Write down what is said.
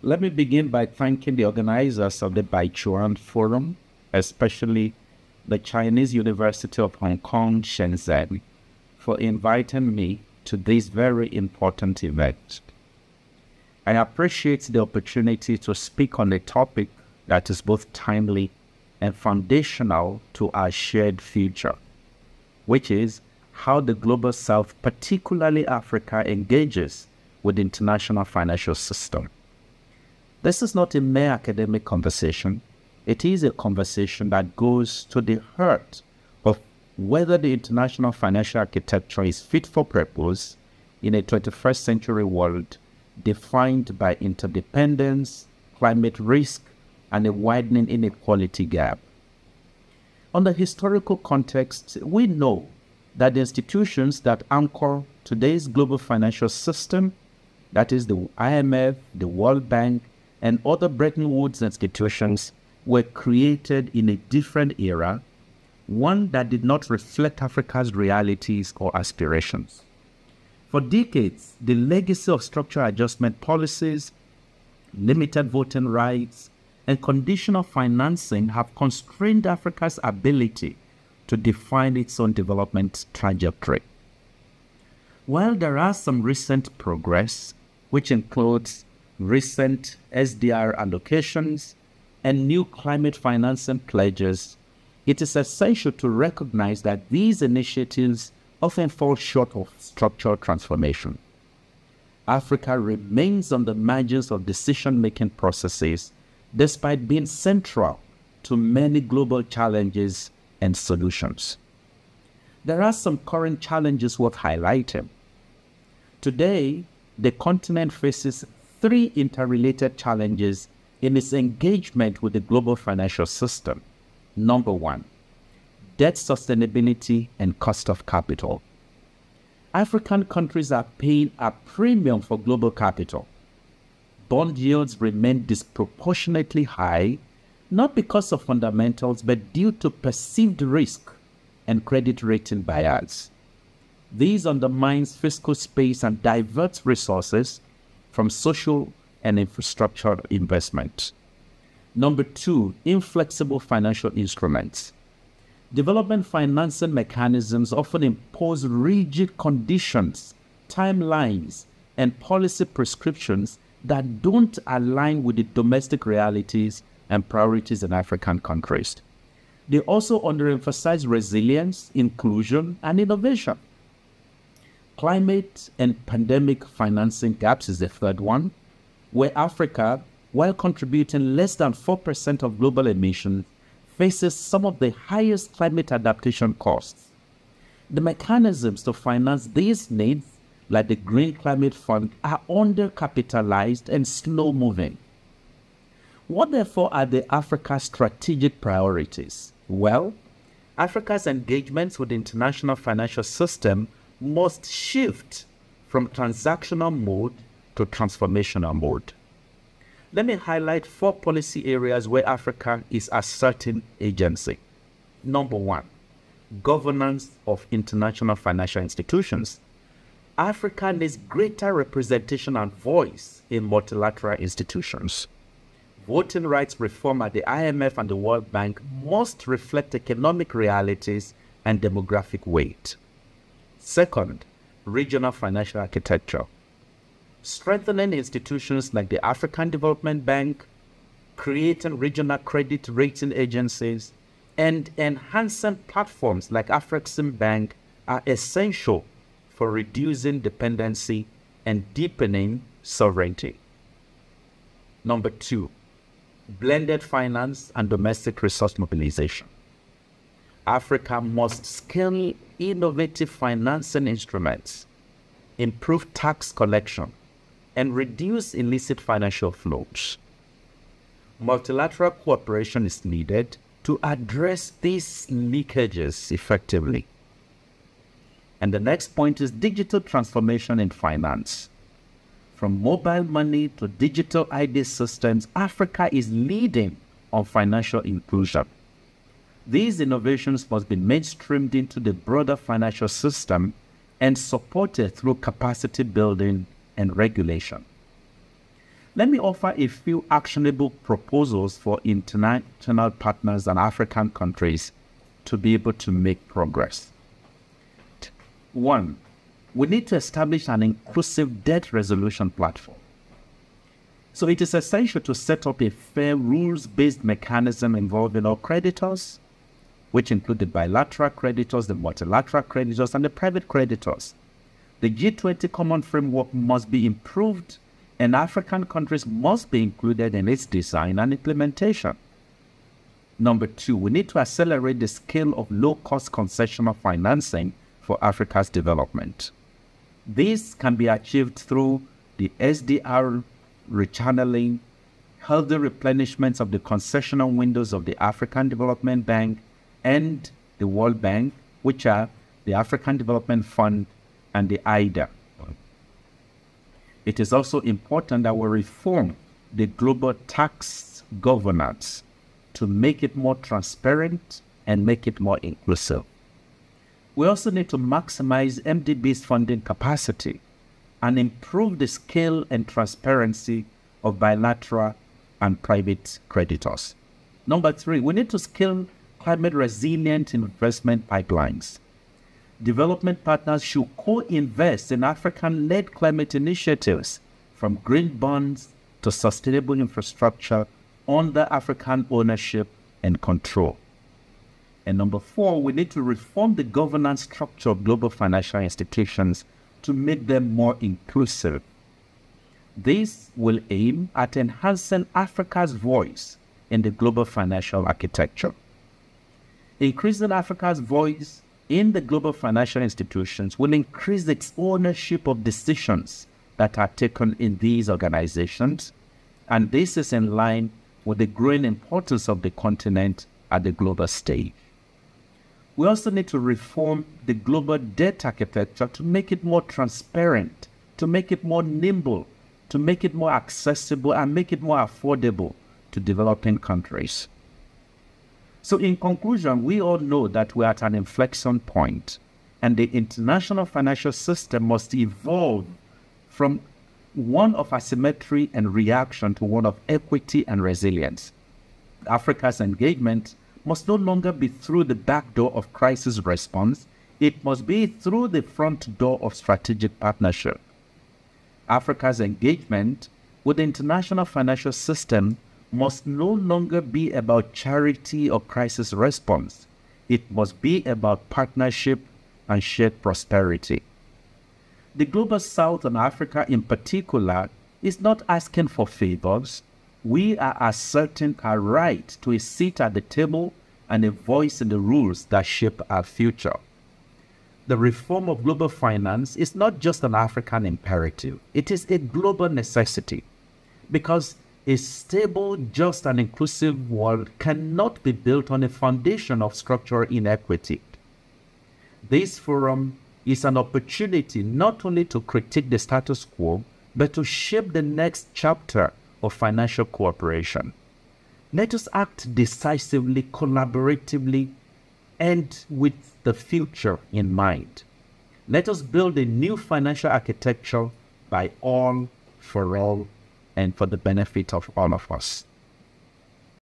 Let me begin by thanking the organizers of the Baichuan Forum, especially the Chinese University of Hong Kong, Shenzhen, for inviting me to this very important event. I appreciate the opportunity to speak on a topic that is both timely and foundational to our shared future, which is how the Global South, particularly Africa, engages with the international financial system. This is not a mere academic conversation. It is a conversation that goes to the heart of whether the international financial architecture is fit for purpose in a 21st century world defined by interdependence, climate risk, and a widening inequality gap. On the historical context, we know that the institutions that anchor today's global financial system, that is the IMF, the World Bank, and other Bretton Woods institutions, were created in a different era, one that did not reflect Africa's realities or aspirations. For decades, the legacy of structural adjustment policies, limited voting rights, and conditional financing have constrained Africa's ability to define its own development trajectory. While there are some recent progress, which includes recent SDR allocations and new climate financing pledges, it is essential to recognize that these initiatives often fall short of structural transformation. Africa remains on the margins of decision-making processes despite being central to many global challenges and solutions. There are some current challenges worth highlighting. Today, the continent faces three interrelated challenges in its engagement with the global financial system. Number one, debt sustainability and cost of capital. African countries are paying a premium for global capital. Bond yields remain disproportionately high, not because of fundamentals, but due to perceived risk and credit rating bias. These undermines fiscal space and diverts resources from social and infrastructure investment. Number two, inflexible financial instruments. Development financing mechanisms often impose rigid conditions, timelines, and policy prescriptions that don't align with the domestic realities and priorities in African countries. They also underemphasize resilience, inclusion, and innovation. Climate and pandemic financing gaps is the third one, where Africa, while contributing less than 4% of global emissions, faces some of the highest climate adaptation costs. The mechanisms to finance these needs, like the Green Climate Fund, are undercapitalized and slow-moving. What therefore are the Africa's strategic priorities? Well, Africa's engagements with the international financial system must shift from transactional mode to transformational mode. Let me highlight four policy areas where Africa is asserting agency. Number one, governance of international financial institutions. Africa needs greater representation and voice in multilateral institutions. Voting rights reform at the IMF and the World Bank must reflect economic realities and demographic weight. Second, regional financial architecture. Strengthening institutions like the African Development Bank, creating regional credit rating agencies, and enhancing platforms like Afrexim Bank are essential for reducing dependency and deepening sovereignty. Number two, blended finance and domestic resource mobilization. Africa must scale innovative financing instruments, improve tax collection, and reduce illicit financial flows. Multilateral cooperation is needed to address these leakages effectively. And the next point is digital transformation in finance. From mobile money to digital ID systems, Africa is leading on financial inclusion. These innovations must be mainstreamed into the broader financial system and supported through capacity building and regulation. Let me offer a few actionable proposals for international partners and African countries to be able to make progress. 1, we need to establish an inclusive debt resolution platform. So it is essential to set up a fair rules-based mechanism involving all creditors, which include the bilateral creditors, the multilateral creditors, and the private creditors. The G20 common framework must be improved, and African countries must be included in its design and implementation. Number 2, we need to accelerate the scale of low-cost concessional financing for Africa's development. This can be achieved through the SDR rechanneling, healthy replenishments of the concessional windows of the African Development Bank and the World Bank, which are the African Development Fund and the IDA. It is also important that we reform the global tax governance to make it more transparent and make it more inclusive. We also need to maximize MDB's funding capacity and improve the scale and transparency of bilateral and private creditors. Number 3, we need to scale climate resilient investment pipelines. Development partners should co-invest in African-led climate initiatives, from green bonds to sustainable infrastructure under African ownership and control. And number 4, we need to reform the governance structure of global financial institutions to make them more inclusive. This will aim at enhancing Africa's voice in the global financial architecture. Increasing Africa's voice in the global financial institutions will increase its ownership of decisions that are taken in these organizations, and this is in line with the growing importance of the continent at the global stage. We also need to reform the global debt architecture to make it more transparent, to make it more nimble, to make it more accessible, and make it more affordable to developing countries. So in conclusion, we all know that we're at an inflection point, and the international financial system must evolve from one of asymmetry and reaction to one of equity and resilience. Africa's engagement must no longer be through the back door of crisis response. It must be through the front door of strategic partnership. Africa's engagement with the international financial system must no longer be about charity or crisis response. It must be about partnership and shared prosperity. The Global South and Africa in particular is not asking for favors. We are asserting our right to a seat at the table and a voice in the rules that shape our future. The reform of global finance is not just an African imperative. It is a global necessity, because a stable, just, and inclusive world cannot be built on a foundation of structural inequity. This forum is an opportunity not only to critique the status quo, but to shape the next chapter of financial cooperation. Let us act decisively, collaboratively, and with the future in mind. Let us build a new financial architecture by all, for all, and for the benefit of all of us.